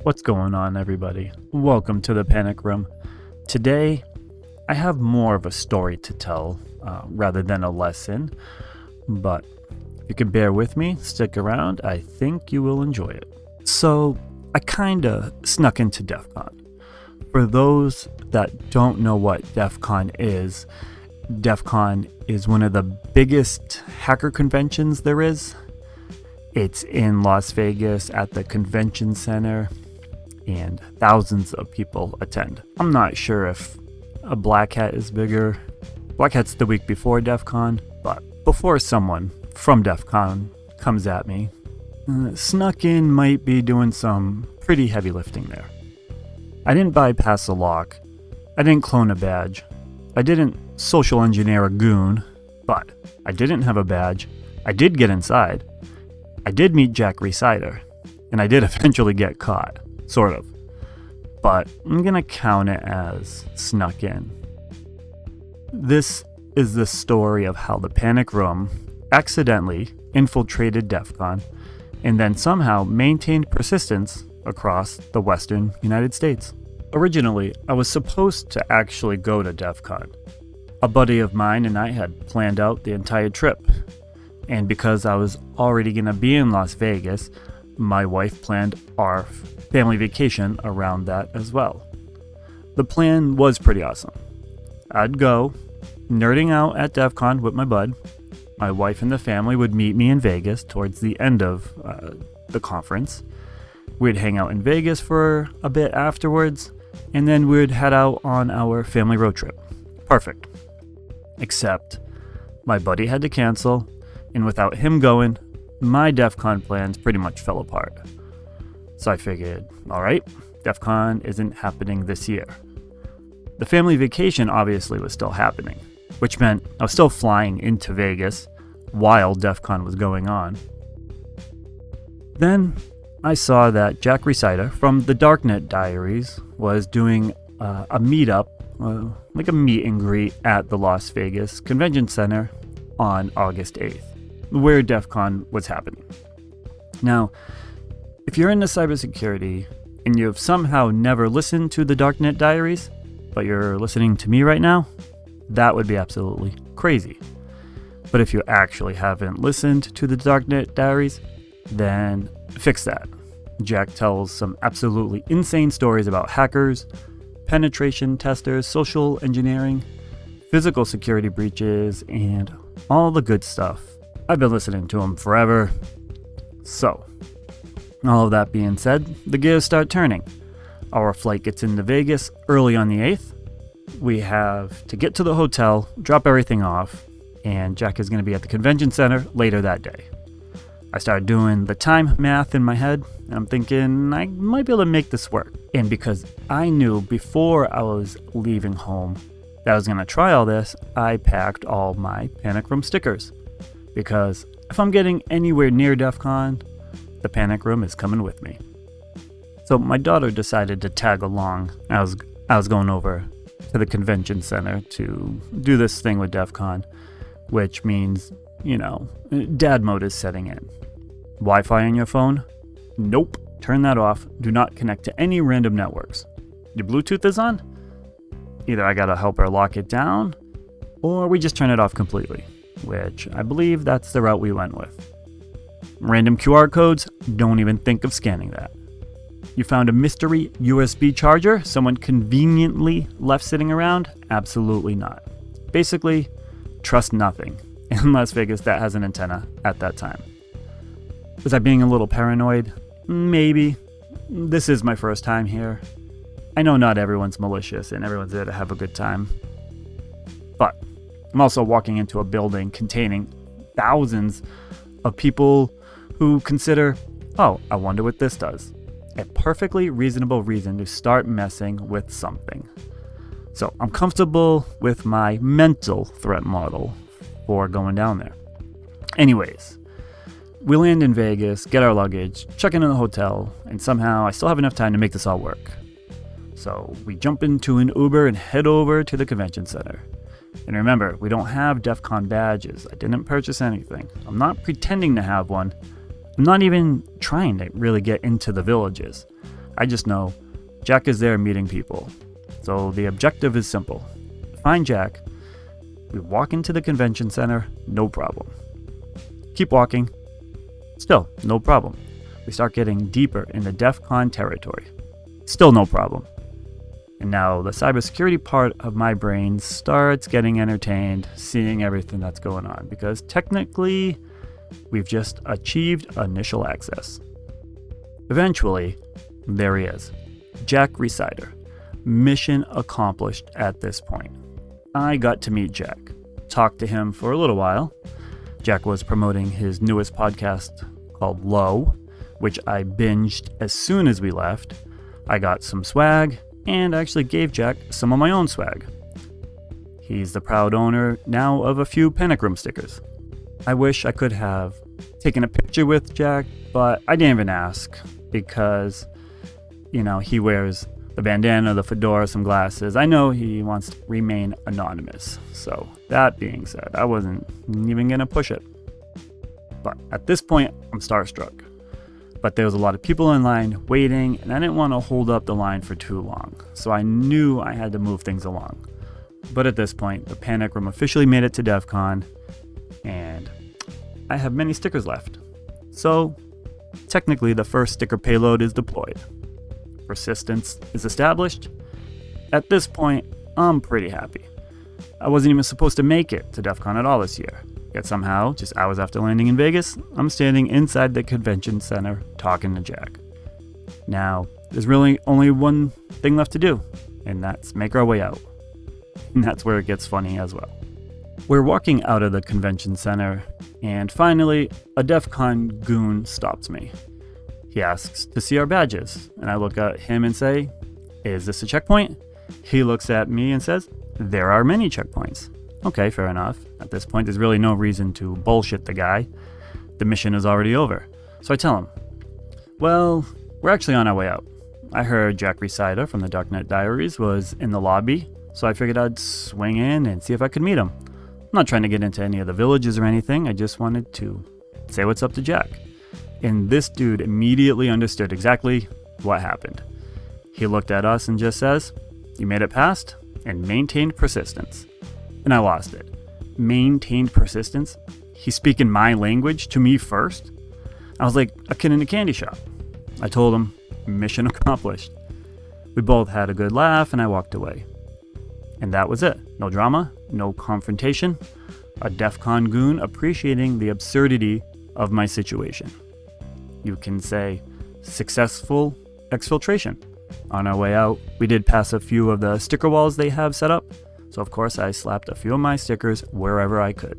What's going on, everybody? Welcome to the Panic Room. Today, I have more of a story to tell rather than a lesson, but if you can bear with me, stick around, I think you will enjoy it. So, I kinda snuck into DEF CON. For those that don't know what DEF CON is one of the biggest hacker conventions there is. It's in Las Vegas at the convention center, and thousands of people attend. I'm not sure if a Black Hat is bigger. Black Hat's the week before DEF CON, but before someone from DEF CON comes at me, Snuck in might be doing some pretty heavy lifting there. I didn't bypass a lock. I didn't clone a badge. I didn't social engineer a goon, but I didn't have a badge. I did get inside. I did meet Jack Rhysider, and I did eventually get caught. Sort of. But I'm gonna count it as snuck in. This is the story of how the Panic Room accidentally infiltrated DEF CON and then somehow maintained persistence across the western United States. Originally, I was supposed to actually go to DEF CON. A buddy of mine and I had planned out the entire trip. And because I was already gonna be in Las Vegas, my wife planned our family vacation around that as well. The plan was pretty awesome. I'd go, nerding out at DEF CON with my bud. My wife and the family would meet me in Vegas towards the end of the conference. We'd hang out in Vegas for a bit afterwards, and then we'd head out on our family road trip. Perfect. Except my buddy had to cancel, and without him going, my DEF CON plans pretty much fell apart. So I figured, alright, DEF CON isn't happening this year. The family vacation obviously was still happening, which meant I was still flying into Vegas while DEF CON was going on. Then I saw that Jack Rhysider from the Darknet Diaries was doing a meetup, like a meet and greet at the Las Vegas Convention Center on August 8th, where DEF CON was happening. Now, if you're into cybersecurity and you've somehow never listened to the Darknet Diaries, but you're listening to me right now, that would be absolutely crazy. But if you actually haven't listened to the Darknet Diaries, then fix that. Jack tells some absolutely insane stories about hackers, penetration testers, social engineering, physical security breaches, and all the good stuff. I've been listening to him forever. So, all of that being said, the gears start turning. Our flight gets into Vegas early on the 8th. We have to get to the hotel, drop everything off, and Jack is going to be at the convention center later that day. I started doing the time math in my head, and I'm thinking I might be able to make this work. And because I knew before I was leaving home that I was going to try all this, I packed all my Panic Room stickers. Because if I'm getting anywhere near DEF CON, the Panic Room is coming with me. So my daughter decided to tag along. I was going over to the convention center to do this thing with DEF CON, which means, dad mode is setting in. Wi-Fi on your phone? Nope. Turn that off. Do not connect to any random networks. Your Bluetooth is on? Either I gotta help her lock it down, or we just turn it off completely, which I believe that's the route we went with. Random QR codes? Don't even think of scanning that. You found a mystery USB charger someone conveniently left sitting around? Absolutely not. Basically, trust nothing in Las Vegas that has an antenna at that time. Was I being a little paranoid? Maybe. This is my first time here. I know not everyone's malicious and everyone's there to have a good time. But I'm also walking into a building containing thousands of people who consider, oh, I wonder what this does. A perfectly reasonable reason to start messing with something. So I'm comfortable with my mental threat model for going down there. Anyways, we land in Vegas, get our luggage, check into the hotel, and somehow I still have enough time to make this all work. So we jump into an Uber and head over to the convention center. And remember, we don't have DEF CON badges. I didn't purchase anything. I'm not pretending to have one. I'm not even trying to really get into the villages. I just know Jack is there meeting people. So the objective is simple. Find Jack. We walk into the convention center, no problem. Keep walking. Still, no problem. We start getting deeper into DEF CON territory. Still no problem. And now the cybersecurity part of my brain starts getting entertained, seeing everything that's going on, because technically, we've just achieved initial access. Eventually, there he is, Jack Rhysider. Mission accomplished at this point. I got to meet Jack, talked to him for a little while. Jack was promoting his newest podcast called Low, which I binged as soon as we left. I got some swag, and actually gave Jack some of my own swag. He's the proud owner now of a few Panic Room stickers. I wish I could have taken a picture with Jack, but I didn't even ask because, he wears the bandana, the fedora, some glasses. I know he wants to remain anonymous. So that being said, I wasn't even going to push it. But at this point, I'm starstruck. But there was a lot of people in line waiting, and I didn't want to hold up the line for too long. So I knew I had to move things along. But at this point, the Panic Room officially made it to DEF CON, and I have many stickers left. So technically, the first sticker payload is deployed. Persistence is established. At this point, I'm pretty happy. I wasn't even supposed to make it to DEF CON at all this year. Yet somehow, just hours after landing in Vegas, I'm standing inside the convention center talking to Jack. Now, there's really only one thing left to do, and that's make our way out. And that's where it gets funny as well. We're walking out of the convention center, and finally, a DEF CON goon stops me. He asks to see our badges, and I look at him and say, "Is this a checkpoint?" He looks at me and says, "There are many checkpoints." Okay, fair enough. At this point, there's really no reason to bullshit the guy. The mission is already over. So I tell him, "Well, we're actually on our way out. I heard Jack Rhysider from the Darknet Diaries was in the lobby, so I figured I'd swing in and see if I could meet him. I'm not trying to get into any of the villages or anything. I just wanted to say what's up to Jack." And this dude immediately understood exactly what happened. He looked at us and just says, "You made it past and maintained persistence." And I lost it. Maintained persistence? He's speaking my language to me first? I was like a kid in a candy shop. I told him, mission accomplished. We both had a good laugh and I walked away. And that was it. No drama, no confrontation. A DEF CON goon appreciating the absurdity of my situation. You can say successful exfiltration. On our way out, we did pass a few of the sticker walls they have set up. So of course I slapped a few of my stickers wherever I could.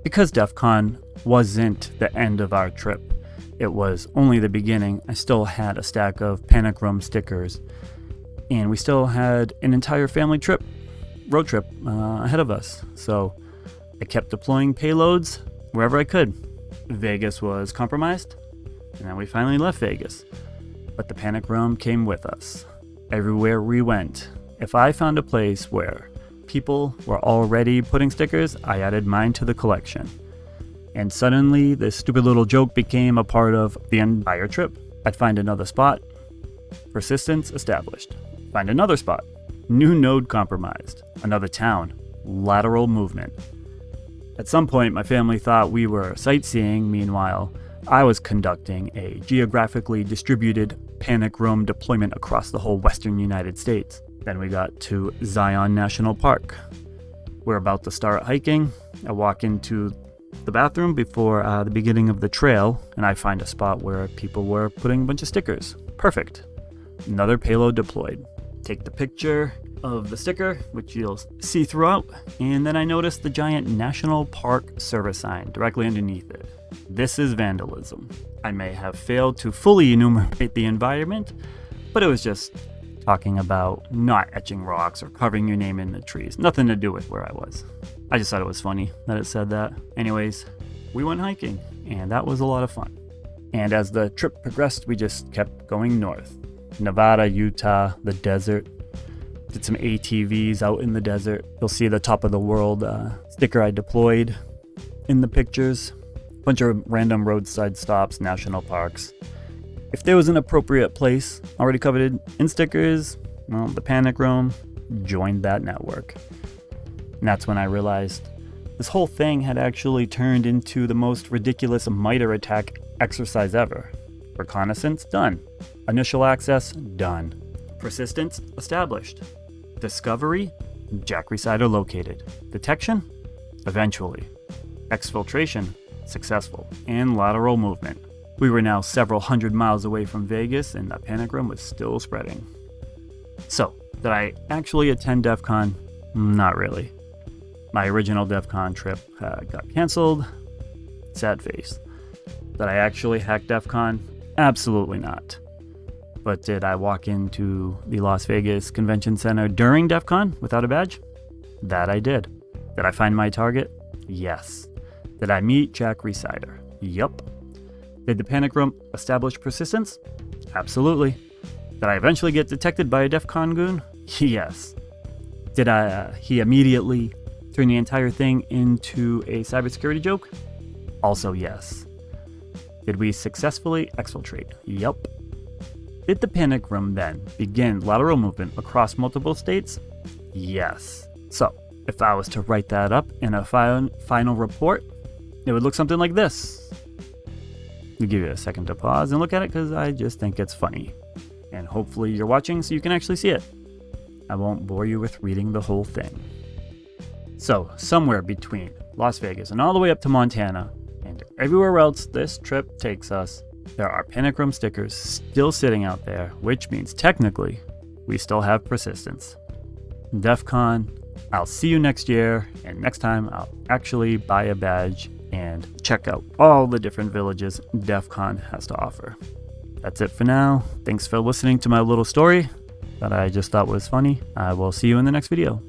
Because DEF CON wasn't the end of our trip, it was only the beginning. I still had a stack of Panic Room stickers, and we still had an entire family road trip ahead of us. So I kept deploying payloads wherever I could. Vegas was compromised, and then we finally left Vegas. But the Panic Room came with us. Everywhere we went, if I found a place where people were already putting stickers, I added mine to the collection. And suddenly, this stupid little joke became a part of the entire trip. I'd find another spot. Persistence established. Find another spot. New node compromised. Another town. Lateral movement. At some point, my family thought we were sightseeing. Meanwhile, I was conducting a geographically distributed Panic Room deployment across the whole western United States. Then we got to Zion National Park. We're about to start hiking. I walk into the bathroom before the beginning of the trail, and I find a spot where people were putting a bunch of stickers. Perfect. Another payload deployed. Take the picture of the sticker, which you'll see throughout, and then I noticed the giant National Park service sign directly underneath it. This is vandalism. I may have failed to fully enumerate the environment, but it was just talking about not etching rocks or carving your name in the trees. Nothing to do with where I was. I just thought it was funny that it said that. Anyways, we went hiking, and that was a lot of fun. And as the trip progressed, we just kept going north. Nevada, Utah, the desert. Did some ATVs out in the desert. You'll see the top of the world sticker I deployed in the pictures. Bunch of random roadside stops, national parks. if there was an appropriate place already covered in stickers, well, the Panic Room joined that network. And that's when I realized this whole thing had actually turned into the most ridiculous MITRE attack exercise ever. Reconnaissance, done. Initial access, done. Persistence, established. Discovery, Jack Rhysider located. Detection, eventually. Exfiltration, successful. And lateral movement. We were now several hundred miles away from Vegas, and the Panic Room was still spreading. So, did I actually attend DEF CON? Not really. My original DEF CON trip got canceled. Sad face. Did I actually hack DEF CON? Absolutely not. But did I walk into the Las Vegas Convention Center during DEF CON without a badge? That I did. Did I find my target? Yes. Did I meet Jack Rhysider? Yup. Did the Panic Room establish persistence? Absolutely. Did I eventually get detected by a DEF CON goon? Yes. Did he immediately turn the entire thing into a cybersecurity joke? Also yes. Did we successfully exfiltrate? Yup. Did the Panic Room then begin lateral movement across multiple states? Yes. So, if I was to write that up in a final report, it would look something like this. I'll give you a second to pause and look at it because I just think it's funny. And hopefully you're watching so you can actually see it. I won't bore you with reading the whole thing. So, somewhere between Las Vegas and all the way up to Montana, and everywhere else this trip takes us, there are Panic Room stickers still sitting out there, which means technically, we still have persistence. DEF CON, I'll see you next year, and next time I'll actually buy a badge and check out all the different villages DEF CON has to offer. That's it for now. Thanks for listening to my little story that I just thought was funny. I will see you in the next video.